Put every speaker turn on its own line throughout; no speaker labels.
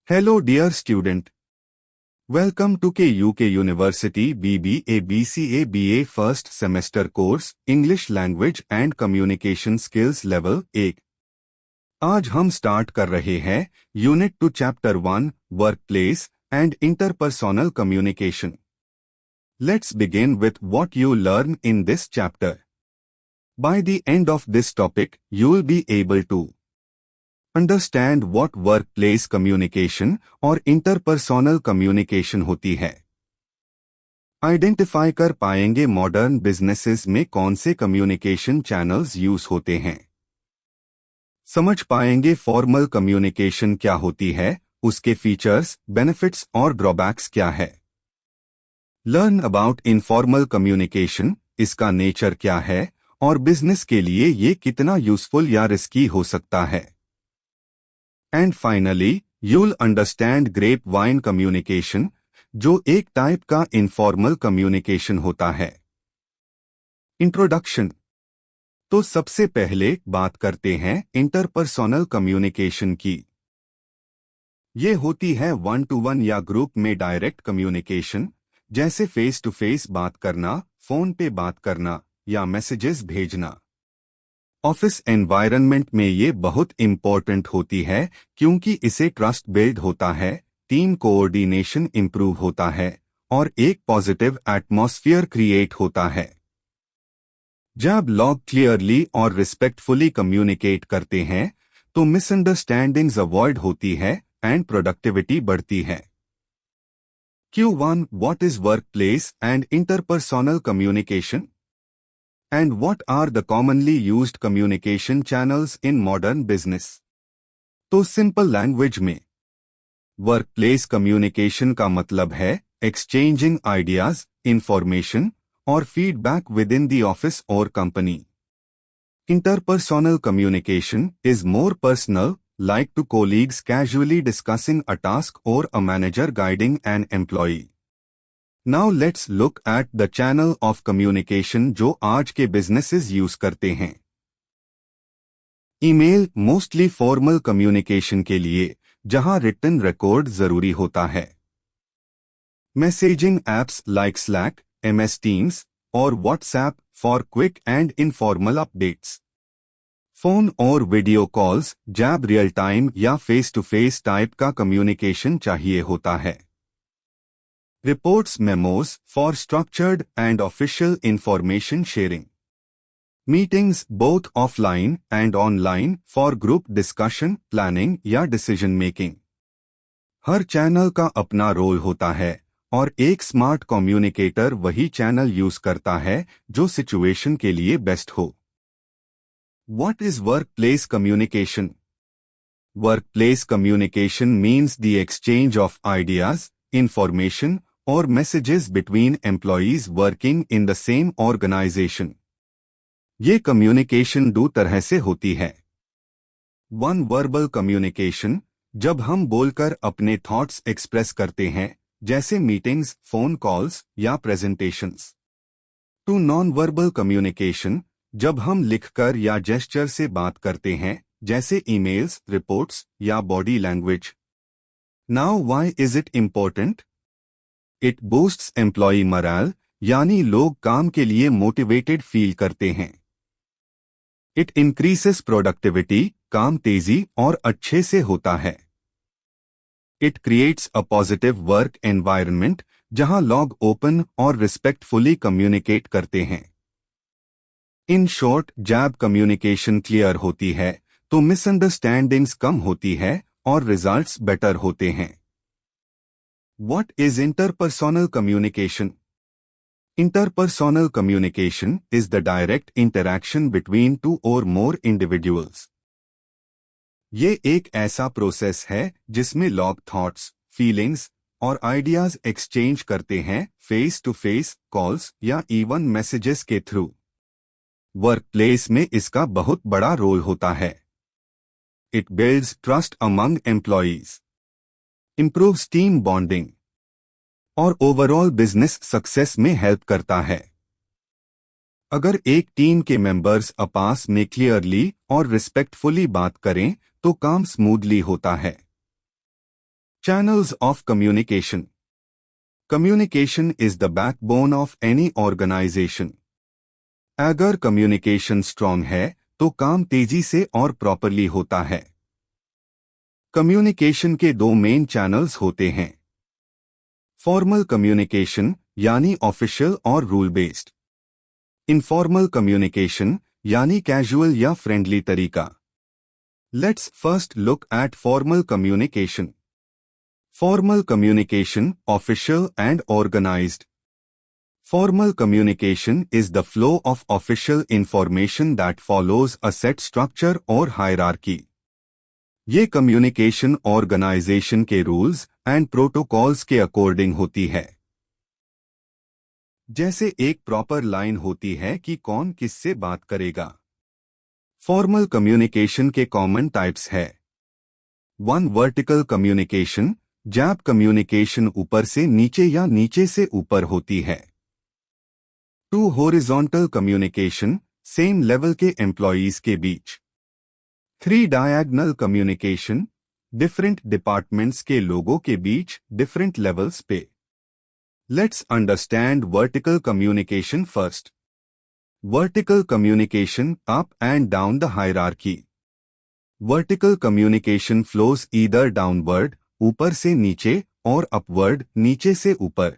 Hello dear student. Welcome to KUK University BBA BCA BA first semester course English Language and Communication Skills Level 1. आज हम start कर रहे हैं unit 2 chapter 1 workplace and interpersonal communication. Let's begin with what you learn in this chapter. By the end of this topic, you will be able to understand what workplace communication और interpersonal communication होती है. Identify कर पाएंगे modern businesses में कौन से communication channels use होते हैं. समझ पाएंगे फॉर्मल कम्युनिकेशन क्या होती है, उसके फीचर्स, बेनिफिट्स और ड्रॉबैक्स क्या है. लर्न अबाउट इनफॉर्मल कम्युनिकेशन, इसका नेचर क्या है और बिजनेस के लिए ये कितना यूजफुल या रिस्की हो सकता है. And finally you'll understand grapevine communication, जो एक टाइप का इनफॉर्मल कम्युनिकेशन होता है. इंट्रोडक्शन. तो सबसे पहले बात करते हैं इंटरपर्सनल कम्युनिकेशन की. ये होती है 1-to-1 या ग्रुप में डायरेक्ट कम्युनिकेशन, जैसे फेस टू फेस बात करना, फोन पे बात करना या मैसेजेस भेजना. ऑफिस एनवायरनमेंट में ये बहुत इंपॉर्टेंट होती है क्योंकि इसे ट्रस्ट बिल्ड होता है, टीम कोऑर्डिनेशन इंप्रूव होता है और एक पॉजिटिव एटमॉस्फेयर क्रिएट होता है. जब लोग क्लियरली और रिस्पेक्टफुली कम्युनिकेट करते हैं तो मिसअंडरस्टैंडिंग्स अवॉइड होती है एंड प्रोडक्टिविटी बढ़ती है. Q1 What is workplace and interpersonal communication? And what are the commonly used communication channels in modern business? तो सिंपल लैंग्वेज में वर्कप्लेस कम्युनिकेशन का मतलब है एक्सचेंजिंग आइडियाज, इंफॉर्मेशन और feedback within the office और company. Interpersonal communication is more personal, like to colleagues casually discussing a task or a manager guiding an employee. Now let's look at the channel of communication जो आज के businesses use करते हैं. Email mostly formal communication के लिए, जहां written record जरूरी होता है. Messaging apps like slack, MS Teams और WhatsApp for quick and informal updates. Phone और वीडियो कॉल्स जब रियल टाइम या फेस टू फेस टाइप का कम्युनिकेशन चाहिए होता है. Reports memos for structured and official information sharing. Meetings both offline and online for group discussion, planning या decision making. हर channel का अपना रोल होता है और एक स्मार्ट कम्युनिकेटर वही चैनल यूज करता है जो सिचुएशन के लिए बेस्ट हो. What is workplace communication? Workplace communication means the exchange of ideas, information, or messages between employees working in the same organization. ये communication दो तरह से होती है. One verbal communication, जब हम बोलकर अपने thoughts express करते हैं, जैसे meetings, phone calls या presentations. Two non-verbal communication, जब हम लिखकर या जेस्चर से बात करते हैं, जैसे ईमेल्स, रिपोर्ट्स या body language. Now why is it important? It boosts employee morale, यानी लोग काम के लिए मोटिवेटेड फील करते हैं. इट इंक्रीसेस प्रोडक्टिविटी, काम तेजी और अच्छे से होता है. It creates a positive work environment, जहां लोग ओपन और रिस्पेक्टफुली कम्युनिकेट करते हैं. इन शॉर्ट, जब कम्युनिकेशन क्लियर होती है तो मिसअंडरस्टैंडिंग्स कम होती है और रिजल्ट्स बेटर होते हैं. What is interpersonal communication? Interpersonal communication is the direct interaction between two और मोर इंडिविजुअल्स. ये एक ऐसा प्रोसेस है जिसमें लोग थॉट्स, फीलिंग्स और आइडियाज एक्सचेंज करते हैं फेस टू फेस, कॉल्स या इवन मैसेजेस के थ्रू. वर्कप्लेस में इसका बहुत बड़ा रोल होता है. It builds trust among employees, improves team bonding और ओवरऑल बिजनेस सक्सेस में हेल्प करता है. अगर एक टीम के मेंबर्स आपस में क्लियरली और रिस्पेक्टफुली बात करें तो काम स्मूथली होता है. Channels of communication. Communication is the backbone of any organization. अगर कम्युनिकेशन स्ट्रांग है तो काम तेजी से और प्रॉपरली होता है. कम्युनिकेशन के दो मेन चैनल्स होते हैं. फॉर्मल कम्युनिकेशन यानी ऑफिशियल और रूल बेस्ड. इनफॉर्मल कम्युनिकेशन यानी कैजुअल या फ्रेंडली तरीका. Let's first look at formal communication. Formal communication, official and organised. Formal communication is the flow of official information that follows a set structure or hierarchy. ये communication organisation के rules and protocols के according होती है. जैसे एक proper line होती है कि कौन किससे बात करेगा. फॉर्मल कम्युनिकेशन के कॉमन टाइप्स है. 1. Vertical communication. जैब कम्युनिकेशन ऊपर से नीचे या नीचे से ऊपर होती है. 2. Horizontal communication. सेम लेवल के एम्प्लॉयज के बीच. 3. Diagonal communication. डिफरेंट डिपार्टमेंट्स के लोगों के बीच डिफरेंट लेवल्स पे. Let's understand vertical communication first. Vertical communication, up and down the hierarchy. Vertical communication flows either downward, ऊपर से नीचे, और अपवर्ड, नीचे से ऊपर.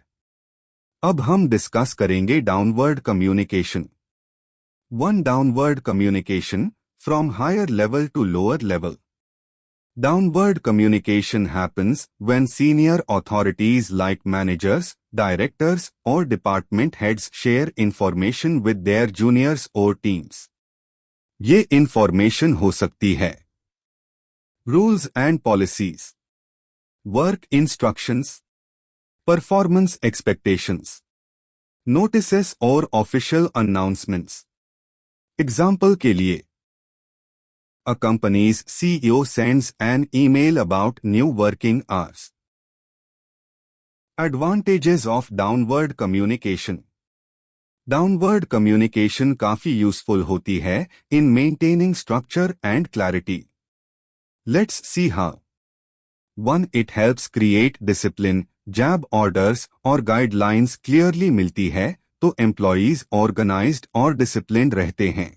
अब हम डिस्कस करेंगे downward communication. 1. Downward communication, from higher level to lower level. Downward communication happens when senior authorities like managers, directors, or department heads share information with their juniors or teams. ये information हो सकती है. Rules and policies. Work instructions. Performance expectations. Notices और official announcements. Example के लिए, a company's CEO sends an email about new working hours. Advantages of downward communication. Downward communication काफी useful होती है in maintaining structure and clarity. Let's see how. 1. It helps create discipline. जब orders और guidelines clearly मिलती है तो employees organised और disciplined रहते हैं.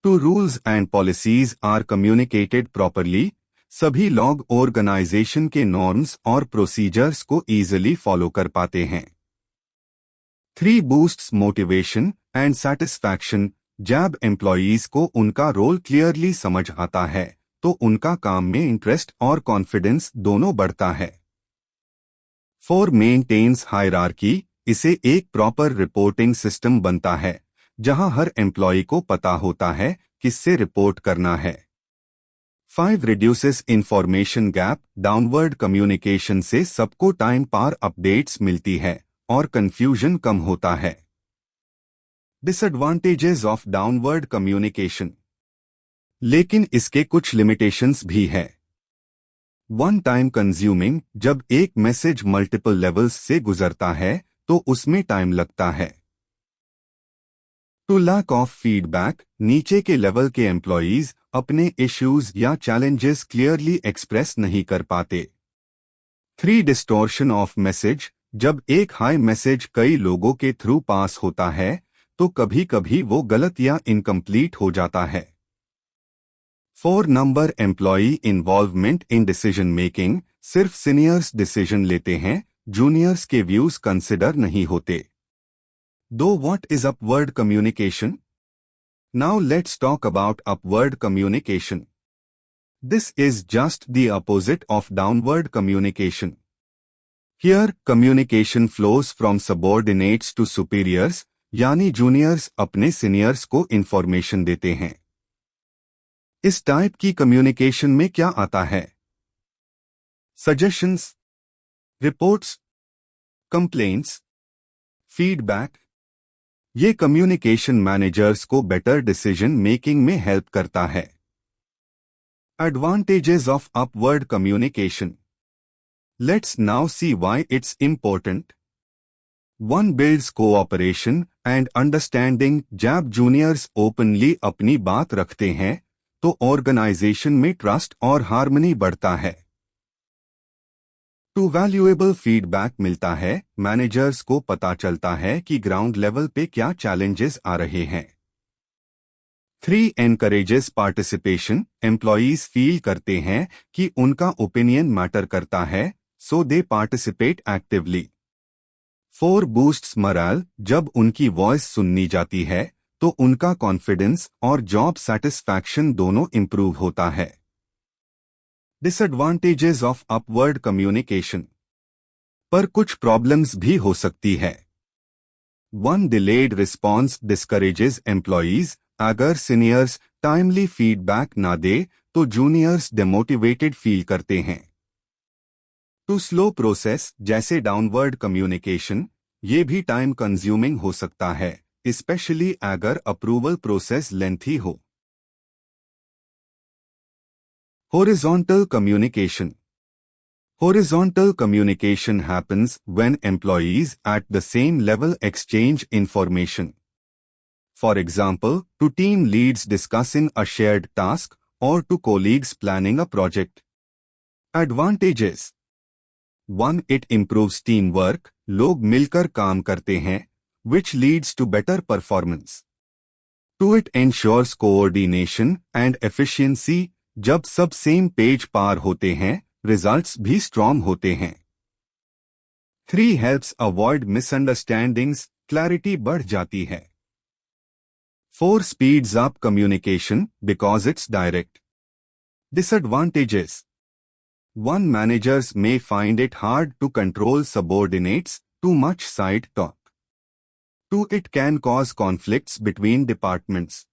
2. Rules and policies are communicated properly. सभी लोग ऑर्गेनाइजेशन के नॉर्म्स और प्रोसीजर्स को इजीली फॉलो कर पाते हैं. 3. Boosts motivation and satisfaction. जब एम्प्लॉयज को उनका रोल क्लियरली समझ आता है तो उनका काम में इंटरेस्ट और कॉन्फिडेंस दोनों बढ़ता है. 4. Maintains hierarchy. इसे एक प्रॉपर रिपोर्टिंग सिस्टम बनता है जहां हर एम्प्लॉय को पता होता है किससे रिपोर्ट करना है. 5. Reduces information gap. Downward communication से सबको टाइम पर अपडेट्स मिलती है और कंफ्यूजन कम होता है. Disadvantages of downward communication. लेकिन इसके कुछ लिमिटेशंस भी है. 1. Time consuming. जब एक मैसेज मल्टीपल लेवल्स से गुजरता है तो उसमें टाइम लगता है. 2. Lack of feedback. नीचे के लेवल के एम्प्लॉयज अपने इश्यूज या चैलेंजेस क्लियरली एक्सप्रेस नहीं कर पाते. 3. Distortion of message. जब एक हाई मैसेज कई लोगों के थ्रू पास होता है तो कभी कभी वो गलत या इनकम्प्लीट हो जाता है. 4. Number employee involvement in decision making. सिर्फ सीनियर्स डिसीजन लेते हैं, जूनियर्स के व्यूज कंसिडर नहीं होते. What is upward communication? Now let's talk about upward communication. This is just the opposite of downward communication. Here communication flows from subordinates to superiors, यानी juniors अपने seniors को information देते हैं. इस type की communication में क्या आता है? Suggestions, reports, complaints, feedback. ये कम्युनिकेशन मैनेजर्स को बेटर डिसीजन मेकिंग में हेल्प करता है. Advantages of upward communication. Let's now see why it's important. 1. Builds cooperation and understanding. जब जूनियर्स ओपनली अपनी बात रखते हैं तो ऑर्गेनाइजेशन में ट्रस्ट और हार्मनी बढ़ता है. टू वैल्यूएबल फीडबैक मिलता है, मैनेजर्स को पता चलता है कि ग्राउंड लेवल पे क्या चैलेंजेस आ रहे हैं। 3 एनकरेजेस पार्टिसिपेशन, एम्प्लॉयज फील करते हैं कि उनका ओपिनियन मैटर करता है, so they participate actively. 4 boosts morale, जब उनकी वॉइस सुननी जाती है तो उनका कॉन्फिडेंस और जॉब सेटिस्फैक्शन दोनों इंप्रूव होता है। डिसएडवांटेजेस ऑफ अपवर्ड कम्युनिकेशन, पर कुछ प्रॉब्लम्स भी हो सकती है। 1 डिलेड रिस्पॉन्स डिस्करेजेस एम्प्लॉयज, अगर सीनियर्स टाइमली फीडबैक ना दे तो जूनियर्स डिमोटिवेटेड फील करते हैं। 2 स्लो प्रोसेस, जैसे डाउनवर्ड कम्युनिकेशन, ये भी टाइम कंज्यूमिंग हो सकता है, स्पेशली अगर अप्रूवल प्रोसेस लेंथी हो। Horizontal communication, horizontal communication happens when employees at the same level exchange information. For example, to team leads discussing a shared task or to colleagues planning a project. Advantages: 1. It improves teamwork, लोग मिलकर काम करते हैं, which leads to better performance. 2. It ensures coordination and efficiency, जब सब same page पार होते हैं, results भी स्ट्रॉन्ग होते हैं। 3. हेल्प्स अवॉइड मिसअंडरस्टैंडिंग्स, क्लैरिटी बढ़ जाती है। 4. Speeds up communication because it's direct. Disadvantages: 1. Managers may find it hard to control subordinates, too much side talk. 2. It can cause conflicts between departments.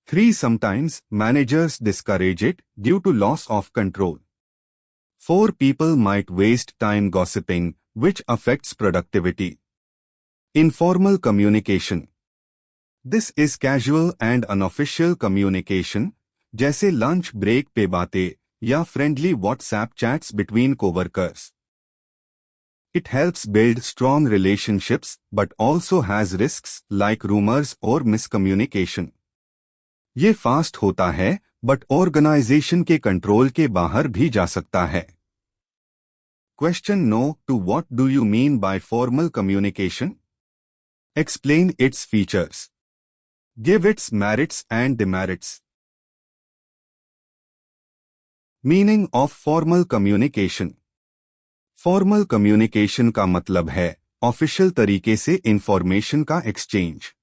3. Sometimes managers discourage it due to loss of control. 4. People might waste time gossiping, which affects productivity. Informal communication. This is casual and unofficial communication, जैसे lunch break पे बातें या friendly WhatsApp chats between coworkers. It helps build strong relationships but also has risks like rumors or miscommunication. ये fast होता है but organisation के control के बाहर भी जा सकता है। Question no two what do you mean by formal communication? Explain its features. Give its merits and demerits. Meaning of formal communication. Formal communication का मतलब है ऑफिशियल तरीके से इंफॉर्मेशन का एक्सचेंज।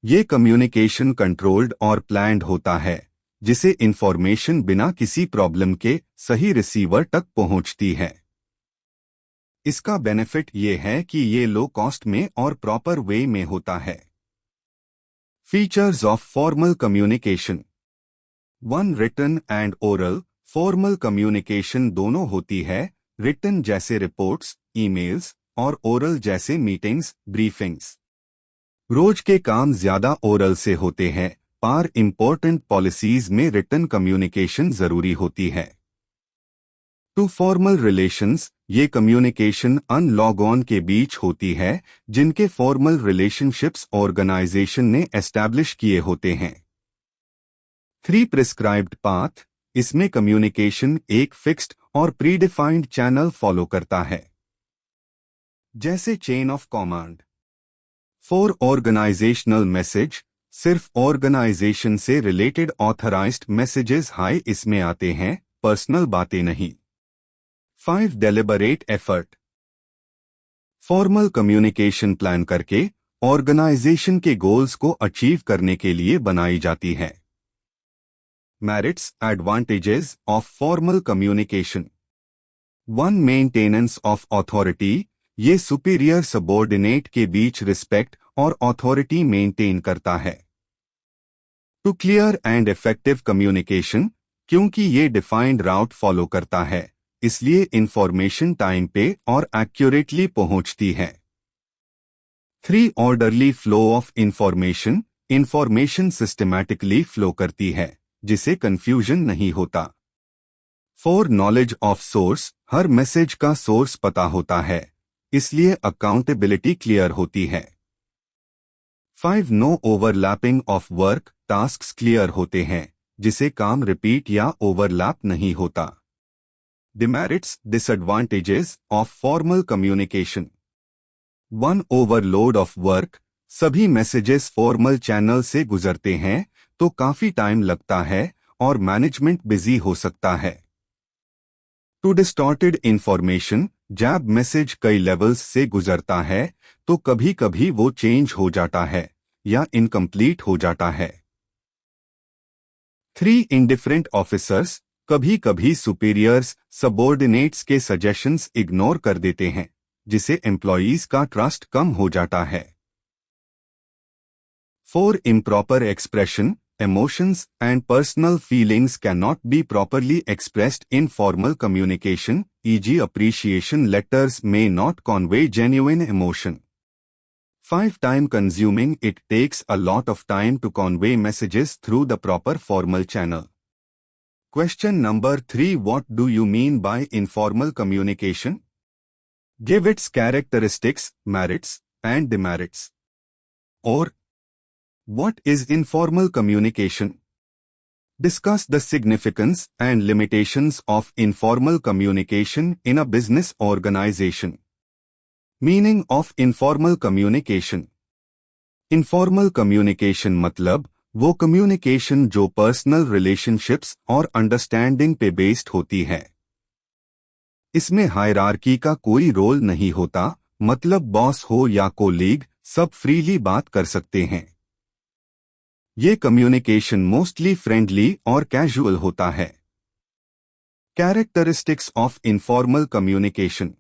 ये कम्युनिकेशन कंट्रोल्ड और प्लान्ड होता है, जिसे इंफॉर्मेशन बिना किसी प्रॉब्लम के सही रिसीवर तक पहुंचती है। इसका बेनिफिट ये है कि ये लो कॉस्ट में और प्रॉपर वे में होता है। Features of formal communication. 1. Written and oral. Formal communication दोनों होती है, रिटन जैसे रिपोर्ट्स, ईमेल्स और ओरल जैसे मीटिंग्स, ब्रीफिंग्स। रोज के काम ज्यादा ओरल से होते हैं, पर इंपॉर्टेंट पॉलिसीज में रिटन कम्युनिकेशन जरूरी होती है। 2. Formal relations. ये कम्युनिकेशन अनलॉग ऑन के बीच होती है, जिनके फॉर्मल रिलेशनशिप्स ऑर्गेनाइजेशन ने एस्टैब्लिश किए होते हैं। 3. Prescribed path. इसमें कम्युनिकेशन एक फिक्स्ड और प्रीडिफाइंड चैनल फॉलो करता है, जैसे chain of command. 4. Organisational message. सिर्फ ऑर्गेनाइजेशन से रिलेटेड ऑथराइज्ड मैसेजेस हाई इसमें आते हैं, पर्सनल बातें नहीं। 5. Deliberate effort. Formal communication plan करके ऑर्गेनाइजेशन के गोल्स को अचीव करने के लिए बनाई जाती है। Merits advantages of formal communication. 1. Maintenance of authority. ये सुपीरियर सबॉर्डिनेट के बीच रिस्पेक्ट और अथॉरिटी मेंटेन करता है। 2. Clear and effective communication. क्योंकि ये डिफाइंड राउट फॉलो करता है, इसलिए इंफॉर्मेशन टाइम पे और एक्यूरेटली पहुंचती है। 3. Orderly flow of information. Information systematically flow करती है, जिसे कंफ्यूजन नहीं होता। 4. Knowledge of source. हर मैसेज का सोर्स पता होता है, इसलिए अकाउंटेबिलिटी क्लियर होती है। 5. No overlapping of work. Tasks clear होते हैं, जिसे काम रिपीट या ओवरलैप नहीं होता। Demerits, disadvantages of formal communication. 1. Overload of work. सभी मैसेजेस फॉर्मल चैनल से गुजरते हैं तो काफी टाइम लगता है और मैनेजमेंट बिजी हो सकता है. 2. Distorted information. जब मैसेज कई लेवल्स से गुजरता है तो कभी कभी वो चेंज हो जाता है या इनकम्प्लीट हो जाता है. 3. Indifferent officers. कभी कभी सुपीरियर्स सबॉर्डिनेट्स के सजेशंस इग्नोर कर देते हैं जिसे एम्प्लॉयज का ट्रस्ट कम हो जाता है. 4. Improper expression. Emotions and personal feelings cannot be properly expressed in formal communication, e.g. appreciation letters may not convey genuine emotion. 5. Time consuming. It takes a lot of time to convey messages through the proper formal channel. Question number 3. What do you mean by informal communication? Give its characteristics, merits, and demerits. Or, what is informal communication? Discuss the significance and limitations of informal communication in a business organization. Meaning of informal communication. Informal communication मतलब वो communication जो personal relationships और understanding पे based होती है. इसमें hierarchy का कोई रोल नहीं होता, मतलब बॉस हो या कोलीग सब फ्रीली बात कर सकते हैं. ये कम्युनिकेशन मोस्टली फ्रेंडली और कैजुअल होता है. Characteristics of informal communication.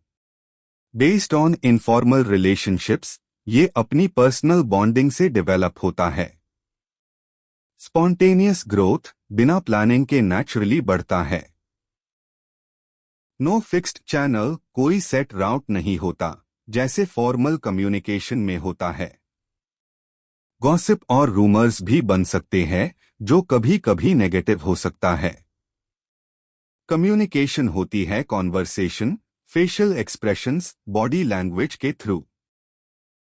Based on informal relationships, ये अपनी पर्सनल बॉन्डिंग से डेवलप होता है. Spontaneous growth. बिना प्लानिंग के नेचुरली बढ़ता है. No fixed channel. कोई सेट राउट नहीं होता जैसे फॉर्मल कम्युनिकेशन में होता है. गॉसिप और रूमर्स भी बन सकते हैं जो कभी कभी नेगेटिव हो सकता है. कम्युनिकेशन होती है conversation, facial expressions, body language के थ्रू.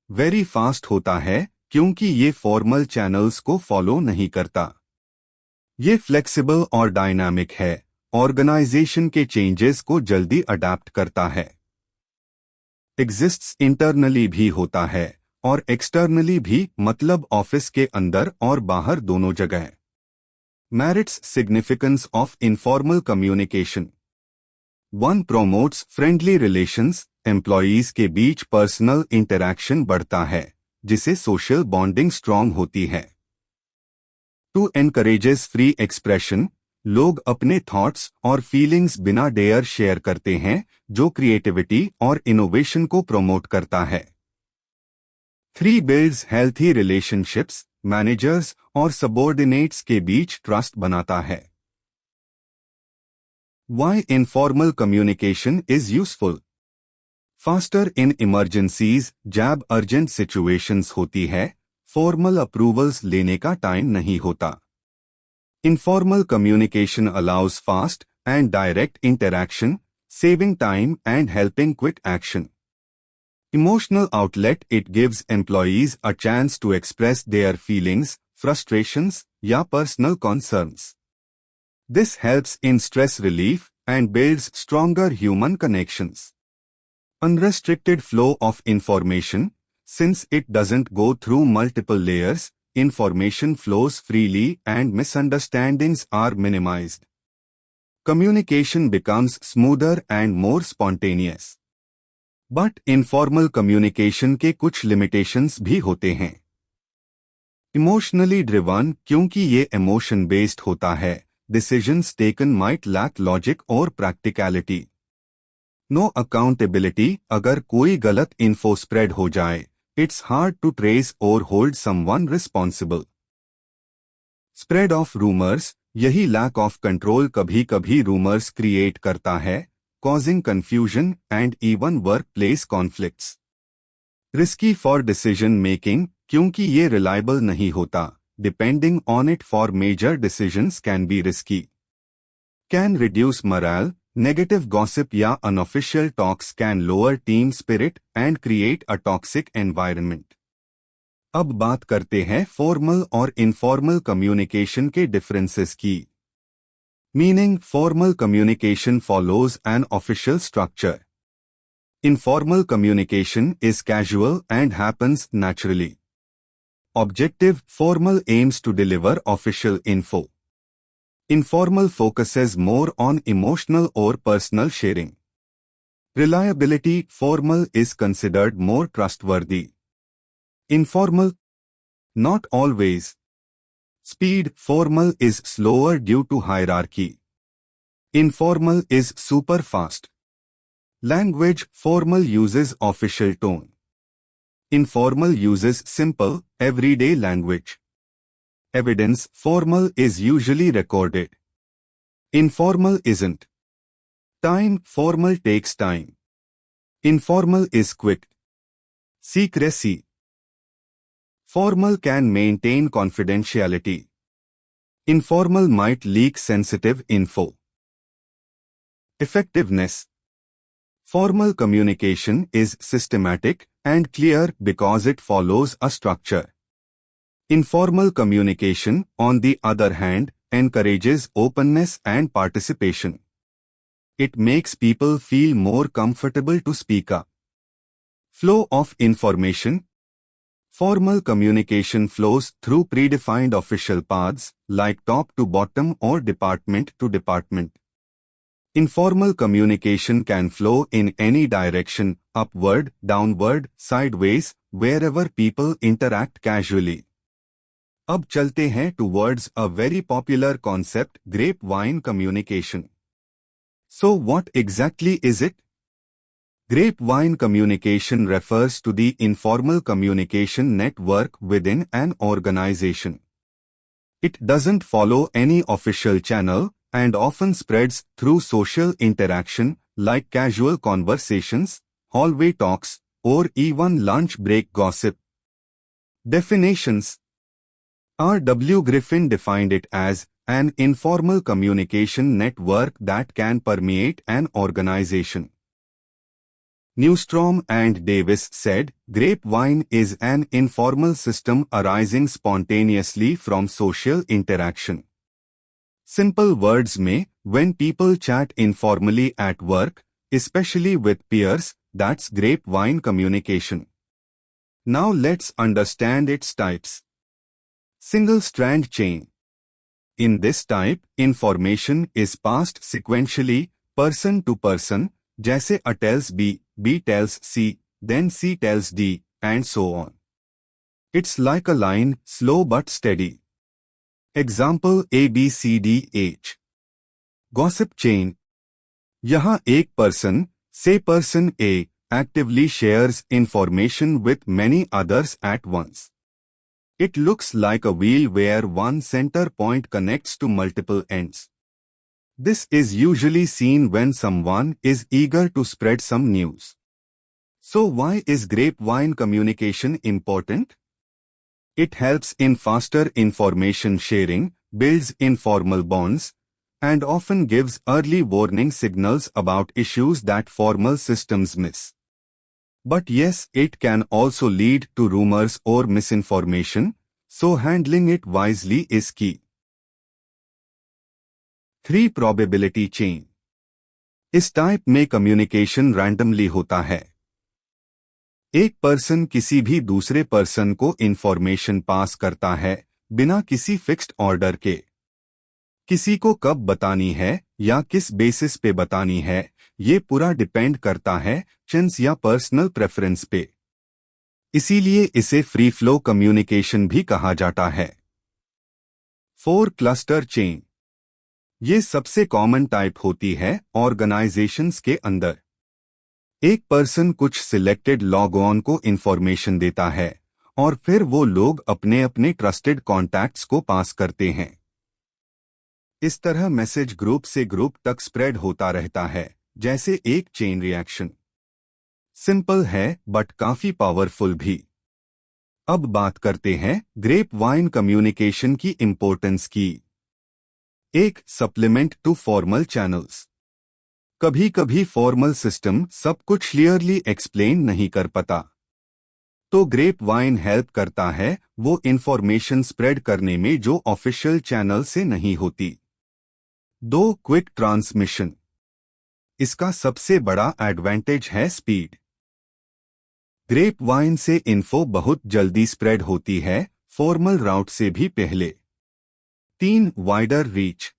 वेरी फास्ट होता है क्योंकि ये फॉर्मल चैनल्स को फॉलो नहीं करता. ये फ्लेक्सिबल और डायनामिक है, ऑर्गेनाइजेशन के चेंजेस को जल्दी अडैप्ट करता है. एग्जिस्ट्स इंटरनली भी होता है और एक्सटर्नली भी, मतलब ऑफिस के अंदर और बाहर दोनों जगह. Merits, significance of informal communication. 1. Promotes friendly relations. Employees के बीच पर्सनल इंटरैक्शन बढ़ता है जिसे सोशल बॉन्डिंग स्ट्रांग होती है. 2. Encourages free expression. लोग अपने थॉट्स और फीलिंग्स बिना डेयर शेयर करते हैं जो क्रिएटिविटी और इनोवेशन को प्रमोट करता है. 3. Builds healthy relationships. मैनेजर्स और सबॉर्डिनेट्स के बीच ट्रस्ट बनाता है. Why informal communication is useful? Faster in emergencies. जब अर्जेंट सिचुएशंस होती है, फॉर्मल अप्रूवल्स लेने का टाइम नहीं होता. Informal communication allows fast and direct interaction, saving time and helping quick action. Emotional outlet. It gives employees a chance to express their feelings, frustrations, या personal concerns. This helps in stress relief and builds stronger human connections. Unrestricted flow of information. Since it doesn't go through multiple layers, information flows freely and misunderstandings are minimized. Communication becomes smoother and more spontaneous. But informal communication के कुछ limitations भी होते हैं. Emotionally driven. क्योंकि ये emotion based होता है, decisions taken might lack logic or practicality. No accountability. अगर कोई गलत info spread हो जाए, it's hard to trace or hold someone responsible. Spread of rumors. यही lack of control कभी कभी rumors create करता है, causing confusion and even workplace conflicts. Risky for decision making. क्योंकि ये reliable नहीं होता, depending on it for major decisions can be risky. Can reduce morale. Negative gossip या unofficial talks can lower team spirit and create a toxic environment. अब बात करते हैं formal और इनफॉर्मल कम्युनिकेशन के डिफरेंसेस की. Meaning, formal communication follows an official structure. Informal communication is casual and happens naturally. Objective, formal aims to deliver official info. Informal focuses more on emotional or personal sharing. Reliability, formal is considered more trustworthy. Informal, not always. Speed, formal is slower due to hierarchy. Informal is super fast. Language, formal uses official tone. Informal uses simple, everyday language. Evidence, formal is usually recorded. Informal isn't. Time, formal takes time. Informal is quick. Secrecy. Formal can maintain confidentiality. Informal might leak sensitive info. Effectiveness. Formal communication is systematic and clear because it follows a structure. Informal communication, on the other hand, encourages openness and participation. It makes people feel more comfortable to speak up. Flow of information. Formal communication flows through predefined official paths, like top to bottom or department to department. Informal communication can flow in any direction, upward, downward, sideways, wherever people interact casually. अब चलते हैं towards a very popular concept, grapevine communication. So what exactly is it? Grapevine communication refers to the informal communication network within an organization. It doesn't follow any official channel and often spreads through social interaction like casual conversations, hallway talks, or even lunch break gossip. Definitions. R. W. Griffin defined it as an informal communication network that can permeate an organization. Newstrom and Davis said, grapevine is an informal system arising spontaneously from social interaction. Simple words may, when people chat informally at work, especially with peers, that's grapevine communication. Now let's understand its types. Single-strand chain. In this type, information is passed sequentially, person to person, जैसे A tells B, B tells C, then C tells D, and so on. It's like a line, slow but steady. Example A B C D H. Gossip chain. यहाँ एक person, say person A, actively shares information with many others at once. It looks like a wheel where one center point connects to multiple ends. This is usually seen when someone is eager to spread some news. So why is grapevine communication important? It helps in faster information sharing, builds informal bonds, and often gives early warning signals about issues that formal systems miss. But yes, it can also lead to rumors or misinformation, so handling it wisely is key. 3. Probability chain. इस type में communication randomly होता है. एक person किसी भी दूसरे person को information pass करता है, बिना किसी फिक्स्ड ऑर्डर के. किसी को कब बतानी है या किस बेसिस पे बतानी है, ये पूरा डिपेंड करता है चेंस या पर्सनल प्रेफरेंस पे. इसीलिए इसे फ्री फ्लो कम्युनिकेशन भी कहा जाता है. 4. Cluster chain. ये सबसे कॉमन टाइप होती है ऑर्गेनाइजेशंस के अंदर. एक पर्सन कुछ सिलेक्टेड लॉग ऑन को इंफॉर्मेशन देता है और फिर वो लोग अपने अपने ट्रस्टेड कॉन्टैक्ट्स को पास करते हैं. इस तरह मैसेज ग्रुप से ग्रुप तक स्प्रेड होता रहता है, जैसे एक चेन रिएक्शन. सिंपल है बट काफी पावरफुल भी. अब बात करते हैं ग्रेपवाइन कम्युनिकेशन की इंपॉर्टेंस की. 1. Supplement to formal channels. कभी कभी फॉर्मल सिस्टम सब कुछ क्लियरली एक्सप्लेन नहीं कर पाता, तो ग्रेपवाइन हेल्प करता है वो इंफॉर्मेशन स्प्रेड करने में जो ऑफिशियल चैनल से नहीं होती. दो, क्विक ट्रांसमिशन। इसका सबसे बड़ा एडवांटेज है स्पीड। ग्रेप वाइन से इन्फो बहुत जल्दी स्प्रेड होती है, फॉर्मल राउट से भी पहले। 3, वाइडर रीच।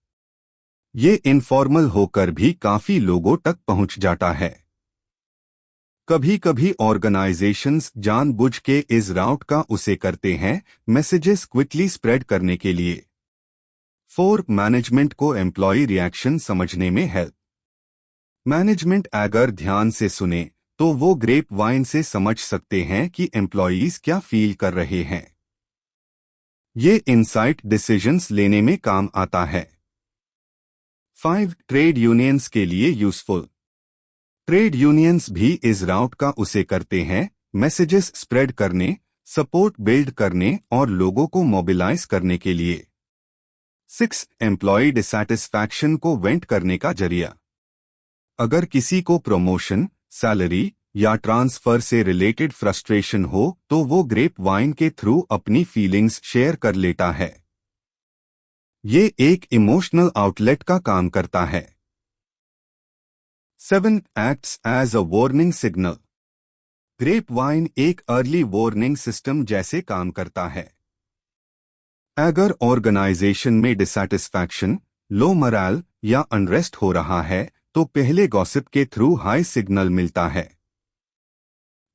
ये इनफॉर्मल होकर भी काफी लोगों तक पहुंच जाता है। कभी कभी ऑर्गेनाइजेशंस जानबूझ के इस राउट का उसे करते हैं, मैसेजेस क्विकली स्प्रेड करने के लिए। 4, मैनेजमेंट को एम्प्लॉय रिएक्शन समझने में हेल्प। मैनेजमेंट अगर ध्यान से सुने तो वो ग्रेप वाइन से समझ सकते हैं कि एम्प्लॉयज क्या फील कर रहे हैं। ये इनसाइट डिसीजंस लेने में काम आता है। 5, ट्रेड यूनियंस के लिए यूजफुल। ट्रेड यूनियंस भी इस राउट का उसे करते हैं, मैसेजेस स्प्रेड करने, सपोर्ट बिल्ड करने और लोगों को मोबिलाइज करने के लिए। 6, एम्प्लॉय डिसैटिस्फैक्शन को वेंट करने का जरिया। अगर किसी को प्रमोशन, सैलरी या ट्रांसफर से रिलेटेड फ्रस्ट्रेशन हो तो वो ग्रेप वाइन के थ्रू अपनी फीलिंग्स शेयर कर लेता है। ये एक इमोशनल आउटलेट का काम करता है। 7, acts as a warning signal. Grapevine एक अर्ली वार्निंग सिस्टम जैसे काम करता है। अगर ऑर्गेनाइजेशन में डिसैटिस्फैक्शन, लो मोरल या अनरेस्ट हो रहा है तो पहले गॉसिप के थ्रू हाई सिग्नल मिलता है।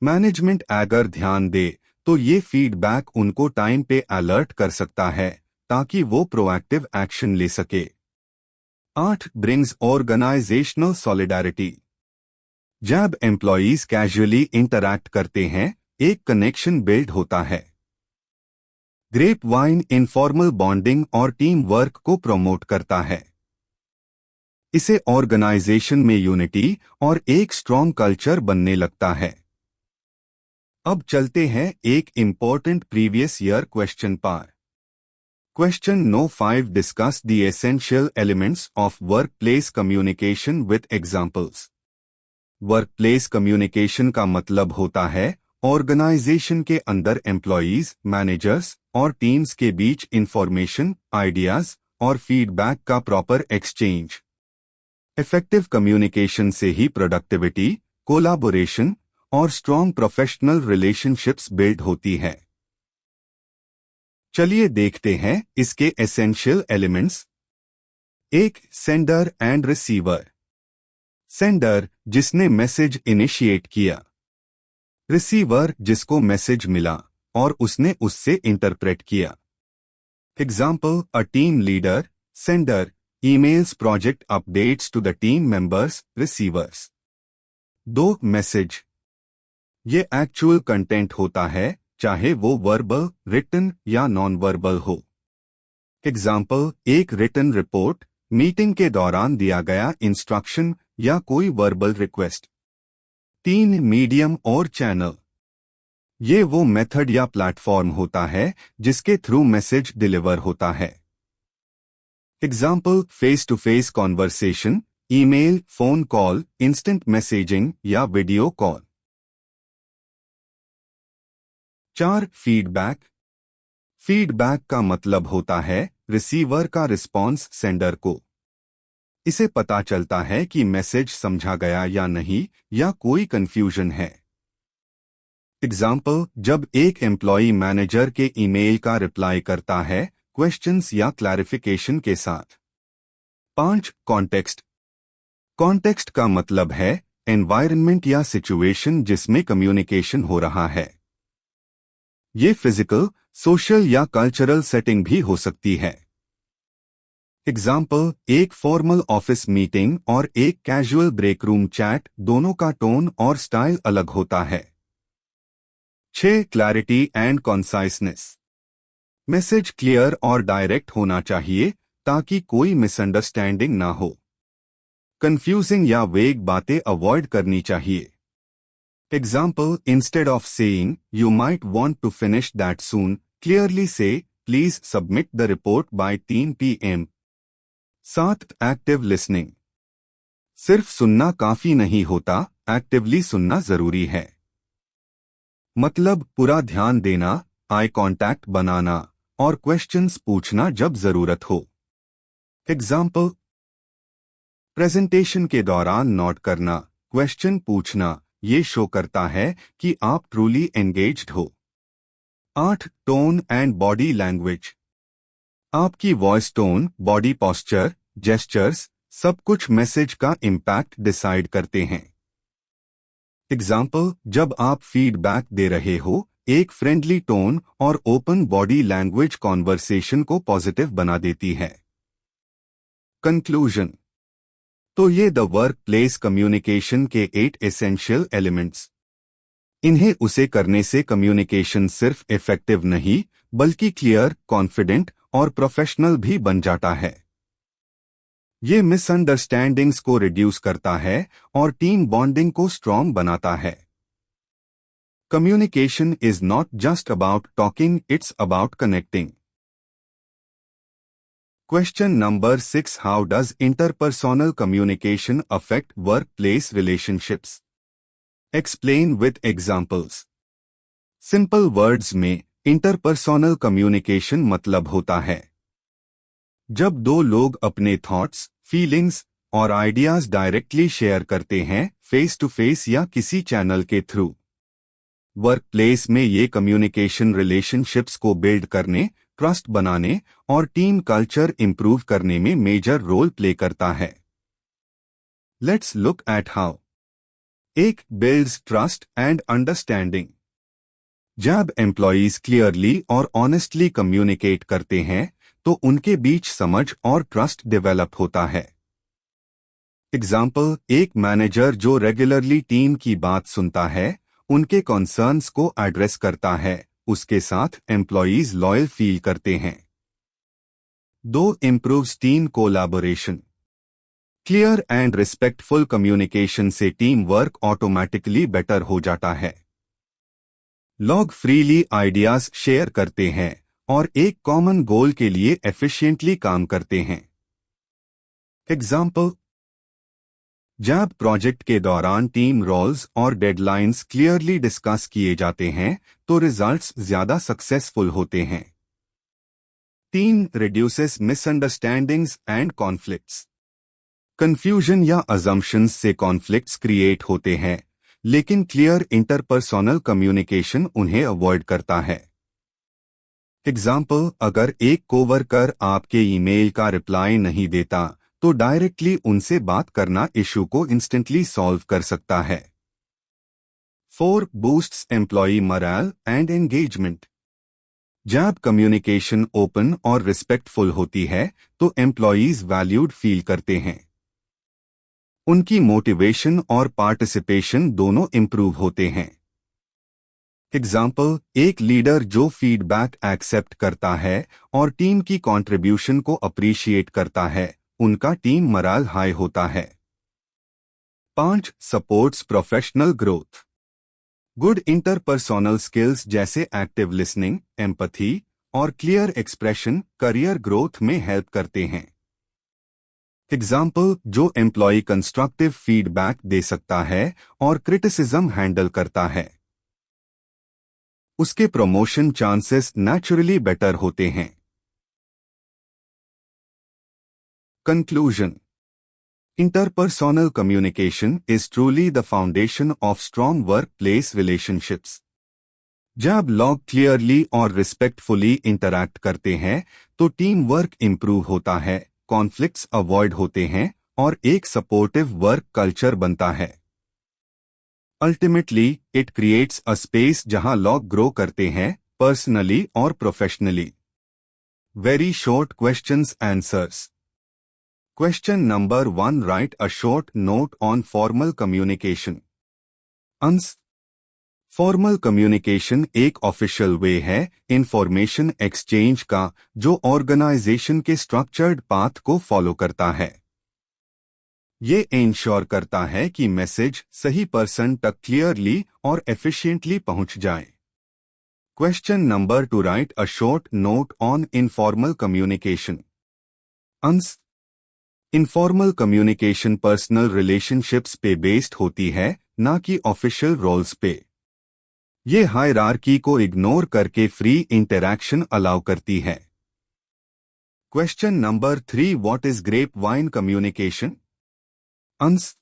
मैनेजमेंट अगर ध्यान दे तो ये फीडबैक उनको टाइम पे अलर्ट कर सकता है ताकि वो प्रोएक्टिव एक्शन ले सके। 8, ब्रिंग्स ऑर्गेनाइजेशनल सॉलिडारिटी। जब एम्प्लॉयज कैजुअली इंटरैक्ट करते हैं, एक कनेक्शन बिल्ड होता है। ग्रेप वाइन इनफॉर्मल बॉन्डिंग और टीम वर्क को प्रमोट करता है। इसे ऑर्गेनाइजेशन में यूनिटी और एक स्ट्रॉन्ग कल्चर बनने लगता है। अब चलते हैं एक इंपॉर्टेंट प्रीवियस ईयर क्वेश्चन पर। Question no 5 discuss the essential elements of workplace communication with examples. Workplace communication का मतलब होता है ऑर्गेनाइजेशन के अंदर एम्प्लॉयज, मैनेजर्स और टीम्स के बीच इंफॉर्मेशन, आइडियाज और फीडबैक का प्रॉपर एक्सचेंज। इफेक्टिव कम्युनिकेशन से ही प्रोडक्टिविटी, कोलैबोरेशन और स्ट्रॉन्ग प्रोफेशनल रिलेशनशिप्स बिल्ड होती है। चलिए देखते हैं इसके essential elements. 1, sender and receiver. Sender जिसने मैसेज इनिशिएट किया, रिसीवर जिसको मैसेज मिला और उसने उससे इंटरप्रेट किया। Example, a team leader, sender, emails project updates to the team members, receivers. 2, message. ये एक्चुअल कंटेंट होता है, चाहे वो वर्बल, रिटन या नॉन वर्बल हो। एग्जाम्पल, एक रिटन रिपोर्ट, मीटिंग के दौरान दिया गया इंस्ट्रक्शन या कोई वर्बल रिक्वेस्ट। 3, मीडियम और चैनल। ये वो मेथड या प्लेटफॉर्म होता है जिसके थ्रू मैसेज डिलीवर होता है। Example, face to face conversation, email, phone call, instant messaging या वीडियो कॉल। 4, फीडबैक। फीडबैक का मतलब होता है रिसीवर का रिस्पॉन्स सेंडर को। इसे पता चलता है कि मैसेज समझा गया या नहीं या कोई कंफ्यूजन है। एग्जाम्पल, जब एक एम्प्लॉय मैनेजर के ईमेल का रिप्लाई करता है क्वेश्चंस या क्लैरिफिकेशन के साथ। 5, कॉन्टेक्स्ट। कॉन्टेक्स्ट का मतलब है एनवायरनमेंट या सिचुएशन जिसमें कम्युनिकेशन हो रहा है। ये फिजिकल, सोशल या कल्चरल सेटिंग भी हो सकती है। एग्जाम्पल, एक फॉर्मल ऑफिस मीटिंग और एक कैजुअल ब्रेक रूम चैट, दोनों का टोन और स्टाइल अलग होता है। 6, क्लैरिटी एंड कॉन्साइसनेस। मैसेज क्लियर और डायरेक्ट होना चाहिए ताकि कोई मिसअंडरस्टैंडिंग ना हो। कंफ्यूजिंग या वेग बातें अवॉइड करनी चाहिए। Example, instead of saying, you might want to finish that soon, clearly say, please submit the report by 3 p.m. 7, active listening. सिर्फ सुनना काफी नहीं होता, एक्टिवली सुनना जरूरी है। मतलब पूरा ध्यान देना, आई कांटेक्ट बनाना और क्वेश्चंस पूछना जब जरूरत हो। एग्जाम्पल, प्रेजेंटेशन के दौरान नोट करना, क्वेश्चन पूछना, ये शो करता है कि आप ट्रूली एंगेज्ड हो। 8. Tone and body language. आपकी voice tone, body posture, gestures सब कुछ मैसेज का इम्पैक्ट डिसाइड करते हैं। एग्जाम्पल, जब आप फीडबैक दे रहे हो, एक फ्रेंडली टोन और ओपन बॉडी लैंग्वेज कॉन्वर्सेशन को पॉजिटिव बना देती है। कंक्लूजन। तो ये द वर्क प्लेस कम्युनिकेशन के 8 एसेंशियल एलिमेंट्स। इन्हें उसे करने से कम्युनिकेशन सिर्फ इफेक्टिव नहीं बल्कि क्लियर, कॉन्फिडेंट और प्रोफेशनल भी बन जाता है। ये मिसअंडरस्टैंडिंग्स को रिड्यूस करता है और टीम बॉन्डिंग को स्ट्रॉन्ग बनाता है। Communication is not just about talking, it's about connecting. Question number 6, how does interpersonal communication affect workplace relationships? Explain with examples. Simple words में इंटरपर्सोनल कम्युनिकेशन मतलब होता है जब दो लोग अपने थॉट्स, फीलिंग्स और आइडियाज डायरेक्टली शेयर करते हैं, फेस टू फेस या किसी चैनल के थ्रू। वर्कप्लेस में ये कम्युनिकेशन रिलेशनशिप्स को बिल्ड करने, ट्रस्ट बनाने और टीम कल्चर इंप्रूव करने में मेजर रोल प्ले करता है। Let's look at how. 1. Builds trust and understanding. जब एम्प्लॉयज क्लियरली और ऑनेस्टली कम्युनिकेट करते हैं तो उनके बीच समझ और ट्रस्ट डेवलप होता है। एग्जाम्पल, एक मैनेजर जो रेगुलरली टीम की बात सुनता है, उनके कॉन्सर्न्स को एड्रेस करता है, उसके साथ एम्प्लॉयज लॉयल फील करते हैं। 2. Improves team collaboration. Clear and respectful communication से टीम वर्क ऑटोमेटिकली बेटर हो जाता है। लोग फ्रीली आइडियाज शेयर करते हैं और एक कॉमन गोल के लिए एफिशिएंटली काम करते हैं। एग्जाम्पल, जब प्रोजेक्ट के दौरान टीम रोल्स और डेडलाइंस क्लियरली डिस्कस किए जाते हैं तो रिजल्ट्स ज्यादा सक्सेसफुल होते हैं। 3. Reduces misunderstandings and conflicts. Confusion या अजम्पशंस से कॉन्फ्लिक्ट्स क्रिएट होते हैं, लेकिन क्लियर इंटरपर्सोनल कम्युनिकेशन उन्हें अवॉइड करता है। एग्जाम्पल, अगर एक कोवर्कर आपके ईमेल का रिप्लाई नहीं देता तो डायरेक्टली उनसे बात करना इशू को इंस्टेंटली सॉल्व कर सकता है। 4. Boosts employee morale and engagement. जब कम्युनिकेशन ओपन और रिस्पेक्टफुल होती है तो एम्प्लॉयज वैल्यूड फील करते हैं। उनकी मोटिवेशन और पार्टिसिपेशन दोनों इंप्रूव होते हैं। एग्जाम्पल, एक लीडर जो फीडबैक एक्सेप्ट करता है और टीम की कंट्रीब्यूशन को अप्रिशिएट करता है, उनका टीम मोरल हाई होता है। 5. Supports professional growth. Good interpersonal skills जैसे एक्टिव लिसनिंग, एम्पैथी और क्लियर एक्सप्रेशन करियर ग्रोथ में हेल्प करते हैं। एग्जाम्पल, जो एम्प्लॉय कंस्ट्रक्टिव फीडबैक दे सकता है और क्रिटिसिज्म हैंडल करता है, उसके प्रमोशन चांसेस नेचुरली बेटर होते हैं। Conclusion. Interpersonal communication is truly the foundation of strong workplace relationships. जब लोग क्लियरली और रिस्पेक्टफुली इंटरैक्ट करते हैं तो टीम वर्क इंप्रूव होता है, कॉन्फ्लिक्ट्स अवॉइड होते हैं और एक सपोर्टिव वर्क कल्चर बनता है। Ultimately it creates a space जहां लोग ग्रो करते हैं, पर्सनली और professionally. Very short questions answers. Question number 1, write a short note on formal communication. Answer. Formal communication एक ऑफिशियल वे है इंफॉर्मेशन एक्सचेंज का जो ऑर्गेनाइजेशन के स्ट्रक्चर्ड पाथ को फॉलो करता है। ये इंश्योर करता है कि मैसेज सही पर्सन तक क्लियरली और एफिशिएंटली पहुंच जाए। Question number 2, right a short note on informal communication. Answer. Informal communication personal relationships पे बेस्ड होती है, ना कि ऑफिशियल रोल्स पे। ये हायरार्की को इग्नोर करके फ्री इंटरैक्शन अलाउ करती है। Question number 3, what is grapevine communication? Ans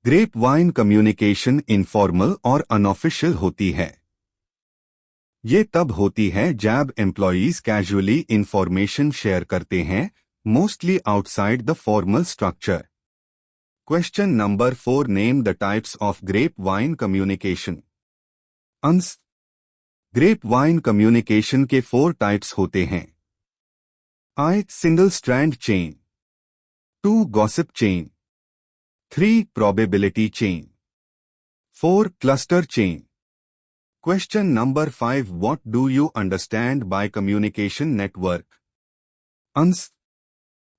grapevine communication informal और अनऑफिशियल होती है। ये तब होती है जब एम्प्लॉयज कैजुअली इंफॉर्मेशन शेयर करते हैं, mostly outside the formal structure. Question number 4, name the types of grape wine communication. Ans grapevine communication के 4 टाइप्स होते हैं। I. Single strand chain. 2. Gossip chain. 3. Probability chain. 4. Cluster chain. Question number 5. What do you understand by communication network? अंस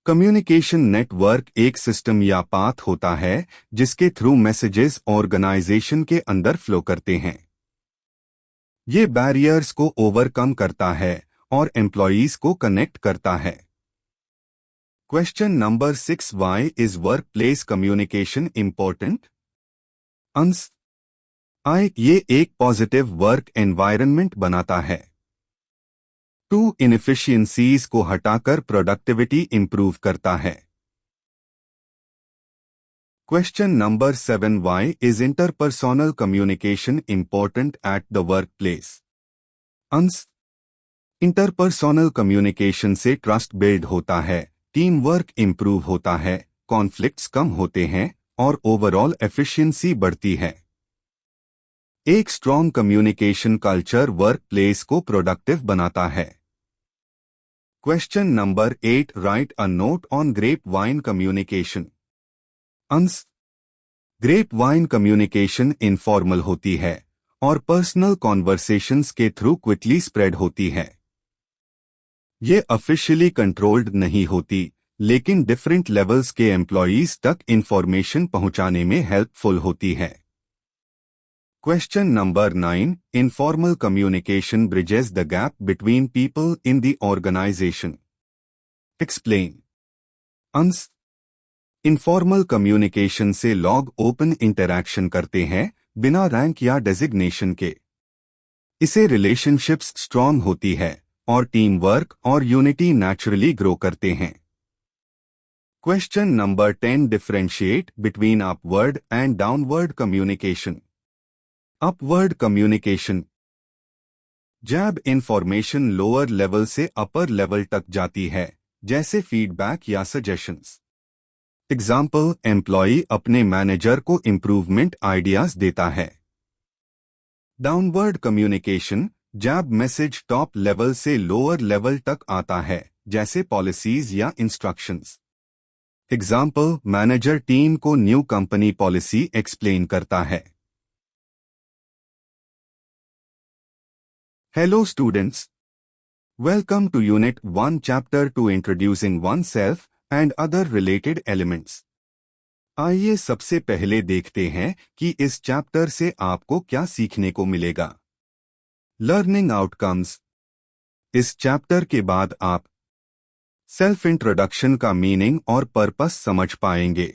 communication network एक system या path होता है जिसके through messages organisation के अंदर फ्लो करते हैं। ये बैरियर्स को ओवरकम करता है और एम्प्लॉयज को कनेक्ट करता है। Question number 6, why is workplace communication important? Ans ये एक पॉजिटिव वर्क एनवायरनमेंट बनाता है। 2. इनएफिशिएंसीज को हटाकर प्रोडक्टिविटी इंप्रूव करता है। Question number 7, why is interpersonal communication important at the workplace? Ans interpersonal communication से ट्रस्ट बिल्ड होता है, टीम वर्क इंप्रूव होता है, कॉन्फ्लिक्ट्स कम होते हैं और ओवरऑल एफिशिएंसी बढ़ती है। एक strong communication culture workplace को प्रोडक्टिव बनाता है। Question number 8, write a note on grapevine communication. Ans grapevine communication informal होती है और पर्सनल कॉन्वर्सेशंस के थ्रू क्विकली स्प्रेड होती है। ये ऑफिशियली कंट्रोल्ड नहीं होती, लेकिन डिफरेंट लेवल्स के एम्प्लॉयज तक इंफॉर्मेशन पहुंचाने में हेल्पफुल होती है। Question number 9, informal communication bridges the gap between people in the organisation. Explain. अंस इनफॉर्मल कम्युनिकेशन से लोग ओपन इंटरैक्शन करते हैं बिना रैंक या डेजिग्नेशन के। इसे रिलेशनशिप्स स्ट्रॉन्ग होती है और टीम वर्क और यूनिटी नेचुरली ग्रो करते हैं। Question number 10, differentiate between upward and downward communication. Upward communication जब इंफॉर्मेशन लोअर लेवल से अपर लेवल तक जाती है, जैसे फीडबैक या सजेशंस। एग्जाम्पल, एम्प्लॉय अपने मैनेजर को इंप्रूवमेंट आइडियाज देता है। डाउनवर्ड कम्युनिकेशन जब मैसेज टॉप लेवल से लोअर लेवल तक आता है, जैसे पॉलिसीज या इंस्ट्रक्शंस। एग्जाम्पल, मैनेजर टीम को न्यू कंपनी पॉलिसी एक्सप्लेन करता है। Hello students, welcome to unit 1 chapter 2 introducing oneself and other related elements. आइए सबसे पहले देखते हैं कि इस चैप्टर से आपको क्या सीखने को मिलेगा। Learning outcomes. इस चैप्टर के बाद आप सेल्फ इंट्रोडक्शन का मीनिंग और पर्पस समझ पाएंगे।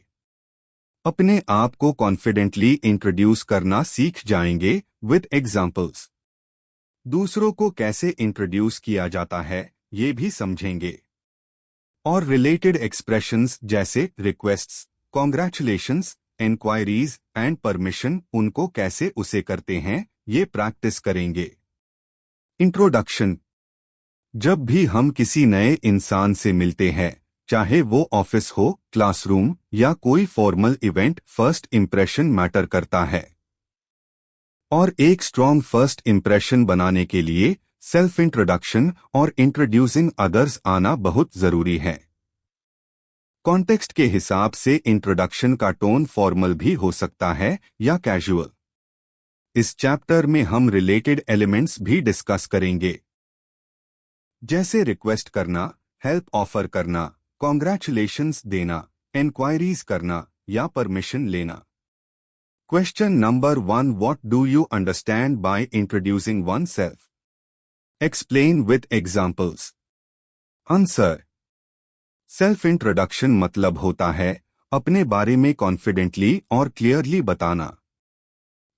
अपने आप को कॉन्फिडेंटली इंट्रोड्यूस करना सीख जाएंगे विद एग्जाम्पल्स। दूसरों को कैसे इंट्रोड्यूस किया जाता है ये भी समझेंगे। और रिलेटेड एक्सप्रेशंस जैसे requests, congratulations, inquiries and permission, उनको कैसे उसे करते हैं ये प्रैक्टिस करेंगे। इंट्रोडक्शन। जब भी हम किसी नए इंसान से मिलते हैं, चाहे वो ऑफिस हो, क्लासरूम या कोई formal event, first impression matter करता है। और एक स्ट्रॉन्ग फर्स्ट इंप्रेशन बनाने के लिए सेल्फ इंट्रोडक्शन और इंट्रोड्यूसिंग अदर्स आना बहुत जरूरी है। कॉन्टेक्स्ट के हिसाब से इंट्रोडक्शन का टोन फॉर्मल भी हो सकता है या कैजुअल। इस चैप्टर में हम रिलेटेड एलिमेंट्स भी डिस्कस करेंगे, जैसे रिक्वेस्ट करना, हेल्प ऑफर करना, कॉन्ग्रेचुलेशंस देना, इंक्वायरीज करना या परमिशन लेना। Question number 1, what do you understand by introducing oneself? Explain with examples. Answer. Self introduction मतलब होता है अपने बारे में कॉन्फिडेंटली और क्लियरली बताना।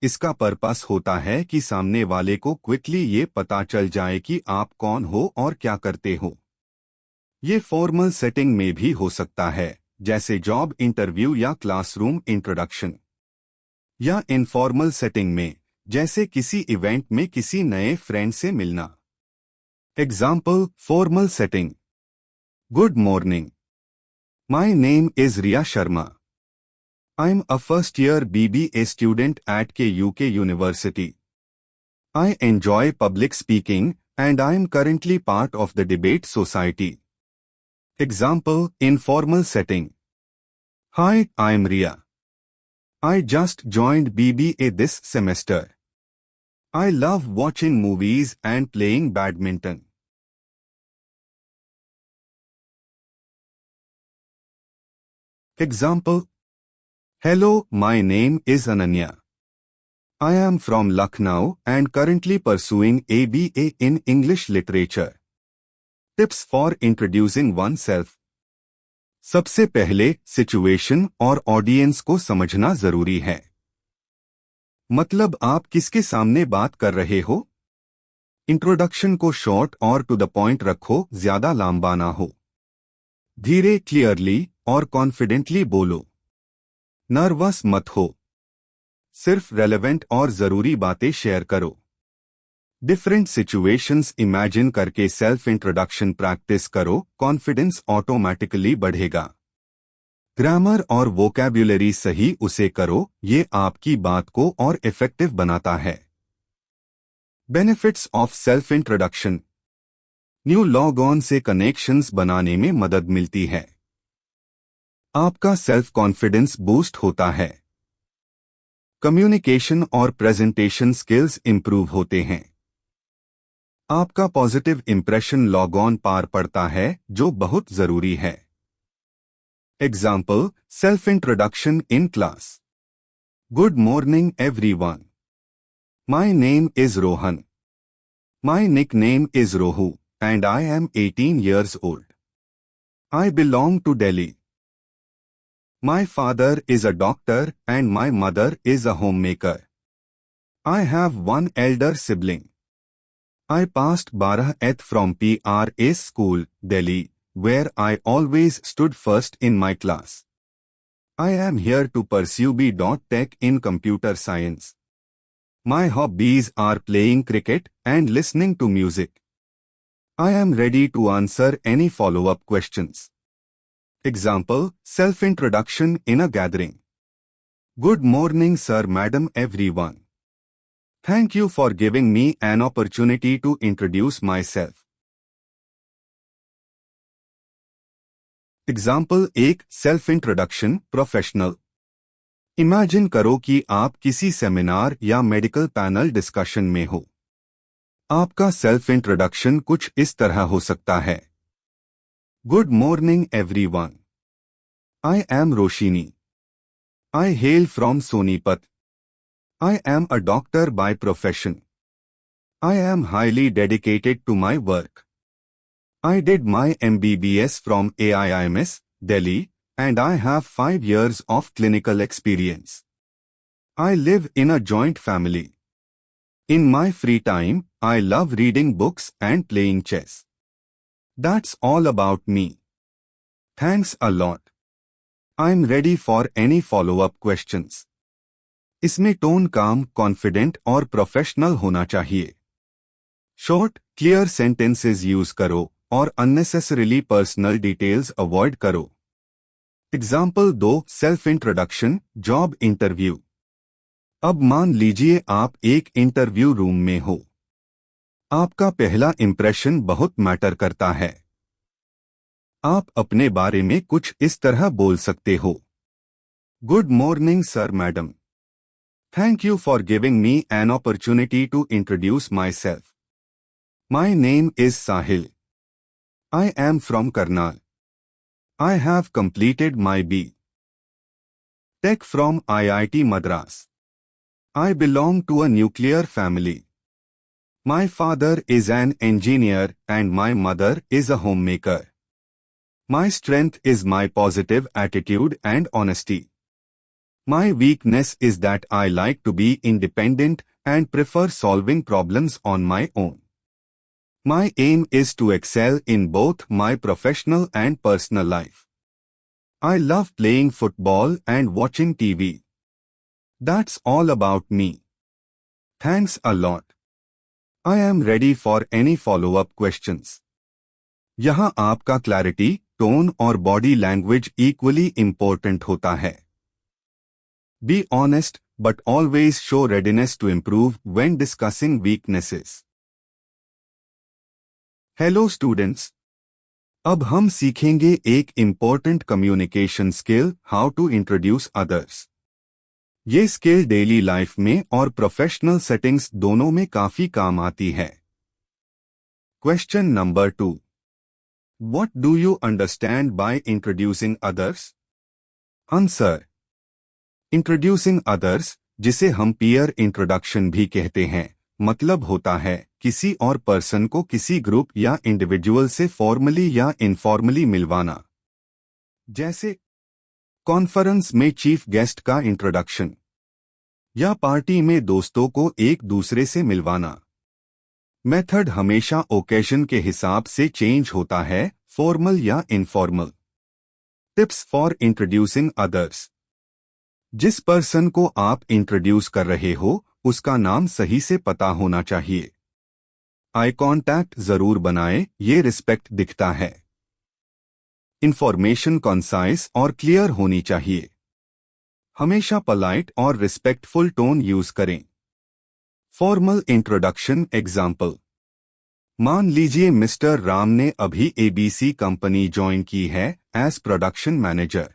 इसका पर्पस होता है कि सामने वाले को क्विकली ये पता चल जाए कि आप कौन हो और क्या करते हो। ये फॉर्मल सेटिंग में भी हो सकता है, जैसे जॉब इंटरव्यू या क्लासरूम इंट्रोडक्शन, या इनफॉर्मल सेटिंग में, जैसे किसी इवेंट में किसी नए फ्रेंड से मिलना। Example, formal setting, good morning, my name is Riya Sharma, I am a first year BBA student at KUK university, I enjoy public speaking and I am currently part of the debate society. Example, informal setting. Hi, I am Ria. I just joined BBA this semester. I love watching movies and playing badminton. Example, hello, my name is Ananya. I am from Lucknow and currently pursuing ABA in English Literature. Tips for introducing oneself. सबसे पहले situation और audience को समझना जरूरी है। मतलब आप किसके सामने बात कर रहे हो। इंट्रोडक्शन को शॉर्ट और टू द पॉइंट रखो, ज्यादा लंबा ना हो। धीरे, क्लियरली और कॉन्फिडेंटली बोलो। नर्वस मत हो। सिर्फ रेलेवेंट और जरूरी बातें शेयर करो। डिफरेंट सिचुएशंस इमेजिन करके सेल्फ इंट्रोडक्शन प्रैक्टिस करो, कॉन्फिडेंस ऑटोमेटिकली बढ़ेगा। ग्रामर और वोकैब्युलरी सही उसे करो, ये आपकी बात को और इफेक्टिव बनाता है। Benefits of self introduction. New log on से कनेक्शंस बनाने में मदद मिलती है। आपका सेल्फ कॉन्फिडेंस बूस्ट होता है। कम्युनिकेशन और प्रेजेंटेशन स्किल्स इंप्रूव होते हैं। आपका पॉजिटिव इंप्रेशन लॉग ऑन पार पड़ता है, जो बहुत जरूरी है। Example, self introduction in class. Good morning everyone, my name is Rohan, my nickname is Rohu and I am 18 years old. I belong to Delhi. My father is a doctor and my mother is a homemaker. I have one elder sibling. I passed 12th from PRA School, Delhi, where I always stood first in my class. I am here to pursue B.Tech in computer science. My hobbies are playing cricket and listening to music. I am ready to answer any follow-up questions. Example, self-introduction in a gathering. Good morning, sir, madam, everyone. Thank you for giving me an opportunity to introduce myself. Example 1, self-introduction, professional. Imagine करो कि आप किसी seminar या medical panel discussion में हो। आपका self introduction कुछ इस तरह हो सकता है। Good morning everyone. I am Roshini. I hail from Sonipat. I am a doctor by profession. I am highly dedicated to my work. I did my MBBS from AIIMS, Delhi, and I have 5 years of clinical experience. I live in a joint family. In my free time, I love reading books and playing chess. That's all about me. Thanks a lot. I'm ready for any follow-up questions. इसमें tone काम, confident और professional होना चाहिए। Short, clear sentences use करो और unnecessarily personal details avoid करो। Example 2, self introduction, job interview. अब मान लीजिए आप एक इंटरव्यू रूम में हो। आपका पहला इंप्रेशन बहुत मैटर करता है। आप अपने बारे में कुछ इस तरह बोल सकते हो। Good morning sir madam, thank you for giving me an opportunity to introduce myself. My name is Sahil. I am from Karnal. I have completed my B.Tech from IIT Madras. I belong to a nuclear family. My father is an engineer and my mother is a homemaker. My strength is my positive attitude and honesty. My weakness is that I like to be independent and prefer solving problems on my own. My aim is to excel in both my professional and personal life. I love playing football and watching TV. That's all about me. Thanks a lot. I am ready for any follow-up questions. यहाँ आपका clarity, tone और body language equally important होता है. Be honest, but always show readiness to improve when discussing weaknesses. Hello students. अब हम सीखेंगे एक important communication skill, how to introduce others. ये स्किल डेली लाइफ में और प्रोफेशनल सेटिंग्स दोनों में काफी काम आती है. Question number 2. What do you understand by introducing others? Answer. Introducing others, जिसे हम peer introduction भी कहते हैं, मतलब होता है किसी और पर्सन को किसी ग्रुप या इंडिविजुअल से फॉर्मली या इनफॉर्मली मिलवाना. जैसे कॉन्फ्रेंस में चीफ गेस्ट का इंट्रोडक्शन या पार्टी में दोस्तों को एक दूसरे से मिलवाना. मेथड हमेशा ओकेजन के हिसाब से चेंज होता है, फॉर्मल या informal. Tips for introducing others. जिस पर्सन को आप इंट्रोड्यूस कर रहे हो उसका नाम सही से पता होना चाहिए. आई कॉन्टैक्ट जरूर बनाएं, ये रिस्पेक्ट दिखता है. इंफॉर्मेशन कॉन्साइज और क्लियर होनी चाहिए. हमेशा पोलाइट और रिस्पेक्टफुल टोन यूज करें. Formal introduction example. मान लीजिए मिस्टर राम ने अभी एबीसी कंपनी ज्वाइन की है एज प्रोडक्शन मैनेजर.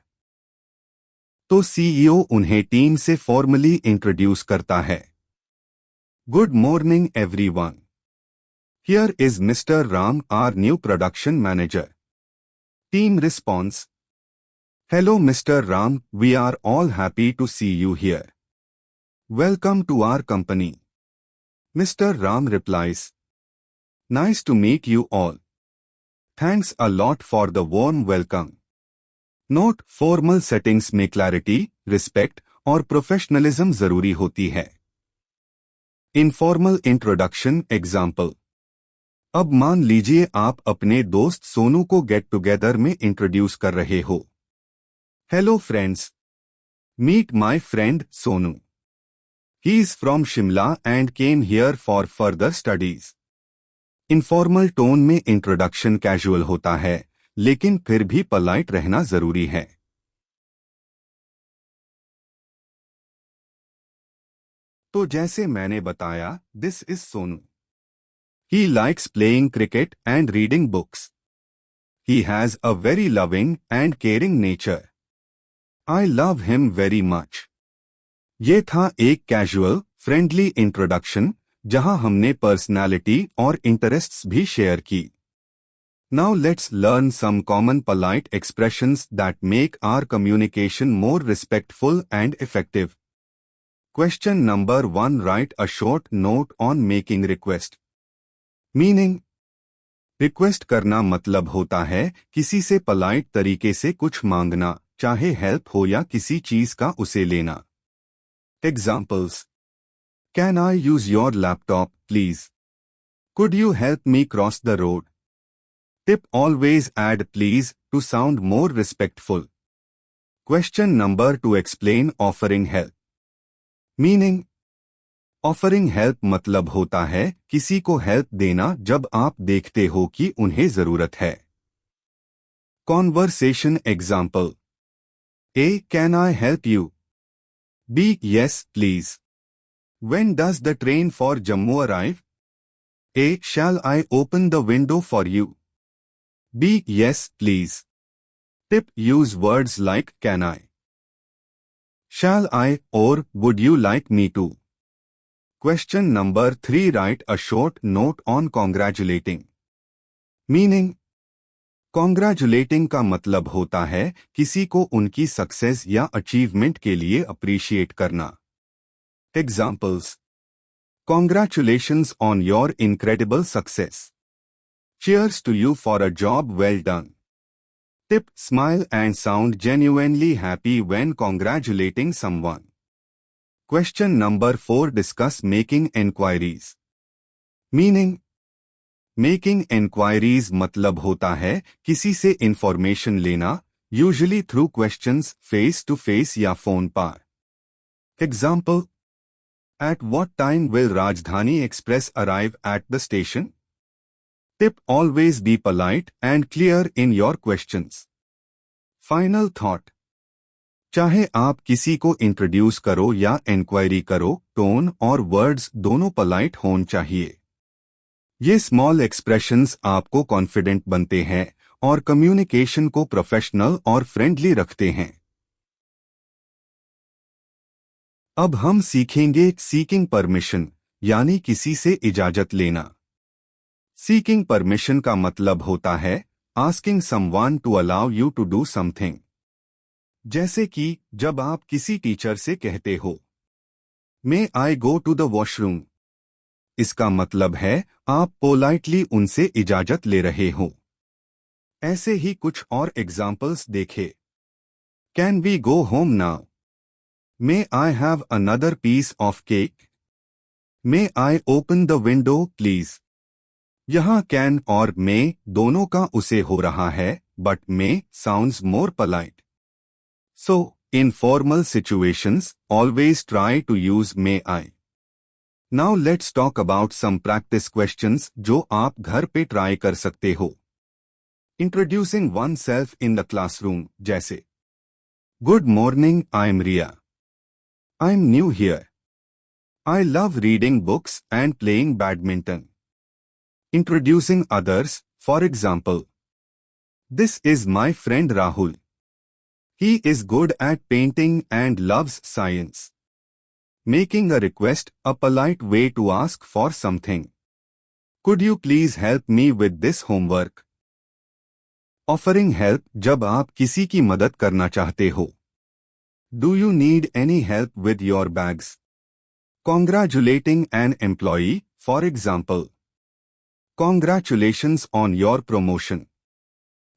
तो सीईओ उन्हें टीम से फॉर्मली इंट्रोड्यूस करता है. Good morning everyone. Here is mister Ram, our new production manager. Team response. Hello mister Ram, we are all happy to see you here. Welcome to our company. Mr. Ram replies, Nice to meet you all. Thanks a lot for the warm welcome. Note: formal settings में clarity, respect और professionalism जरूरी होती है. Informal introduction example. अब मान लीजिए आप अपने दोस्त सोनू को गेट टुगेदर में इंट्रोड्यूस कर रहे हो. Hello friends, meet my friend Sonu. He is from Shimla and came here for further studies. Informal tone में इंट्रोडक्शन कैजुअल होता है, लेकिन फिर भी पोलाइट रहना जरूरी है. तो जैसे मैंने बताया, this is Sonu. He likes playing cricket and reading books. He has a very loving and caring nature. I love him very much. ये था एक कैजुअल, फ्रेंडली इंट्रोडक्शन जहां हमने पर्सनालिटी और इंटरेस्ट्स भी शेयर की. Now let's learn some common polite expressions that make our communication more respectful and effective. Question number 1. Write a short note on making request. Meaning. Request करना मतलब होता है किसी से पोलाइट तरीके से कुछ मांगना, चाहे हेल्प हो या किसी चीज का उसे लेना. Examples. Can I use your laptop, please? Could you help me cross the road? Tip: always add please to sound more respectful. Question number 2. Explain offering help. Meaning. Offering help मतलब होता है किसी को हेल्प देना जब आप देखते हो कि उन्हें जरूरत है. Conversation example. A. Can I help you? B. Yes, please. When does the train for Jammu arrive? A. Shall I open the window for you? B. Yes, please. Tip: use words like can I, shall I, or would you like me to. Question number 3. Write a short note on congratulating. Meaning. Congratulating का मतलब होता है किसी को उनकी success या achievement के लिए अप्रिशिएट करना. Examples. Congratulations on your incredible success. Cheers to you for a job well done. Tip: smile and sound genuinely happy when congratulating someone. Question number 4. Discuss making enquiries. Meaning. Making enquiries मतलब होता है किसी से information लेना, usually through questions face to face या phone पर. Example: At what time will Rajdhani Express arrive at the station? Tip: always be polite and clear in your questions. Final thought: चाहे आप किसी को इंट्रोड्यूस करो या inquiry करो, tone और वर्ड्स दोनों पोलाइट होने चाहिए. ये स्मॉल एक्सप्रेशंस आपको कॉन्फिडेंट बनते हैं और कम्युनिकेशन को प्रोफेशनल और फ्रेंडली रखते हैं. अब हम सीखेंगे सीकिंग परमिशन, यानी किसी से इजाजत लेना. सीकिंग परमिशन का मतलब होता है asking someone to allow you to do something. जैसे कि जब आप किसी टीचर से कहते हो, may I go to the washroom, इसका मतलब है आप पोलाइटली उनसे इजाजत ले रहे हो. ऐसे ही कुछ और एग्जाम्पल्स देखें. Can we go home now? May I have another piece of cake? May I open the window please? यहां कैन और मे दोनों का उसे हो रहा है, but may sounds more polite. So, in formal situations, always try to use may I. Now let's talk about some practice questions जो आप घर पे ट्राई कर सकते हो. Introducing oneself in the classroom, जैसे Good morning, I'm Ria. I'm new here. I love reading books and playing badminton. Introducing others, for example, This is my friend Rahul. He is good at painting and loves science. Making a request, a polite way to ask for something. Could you please help me with this homework? Offering help जब आप किसी की मदद करना चाहते हो. Do you need any help with your bags? Congratulating an employee, for example. Congratulations on your promotion.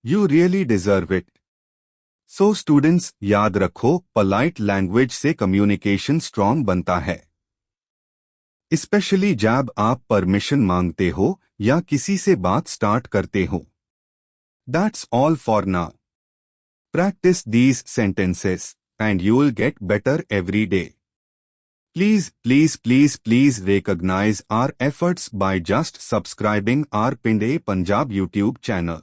You really deserve it. So students, याद रखो, पोलाइट लैंग्वेज से कम्युनिकेशन स्ट्रॉन्ग बनता है, स्पेशली जब आप परमिशन मांगते हो या किसी से बात स्टार्ट करते हो. That's all for now. Practice these sentences and you will get better every day. Please please please please recognize our efforts by just subscribing our Pinde Punjab YouTube channel.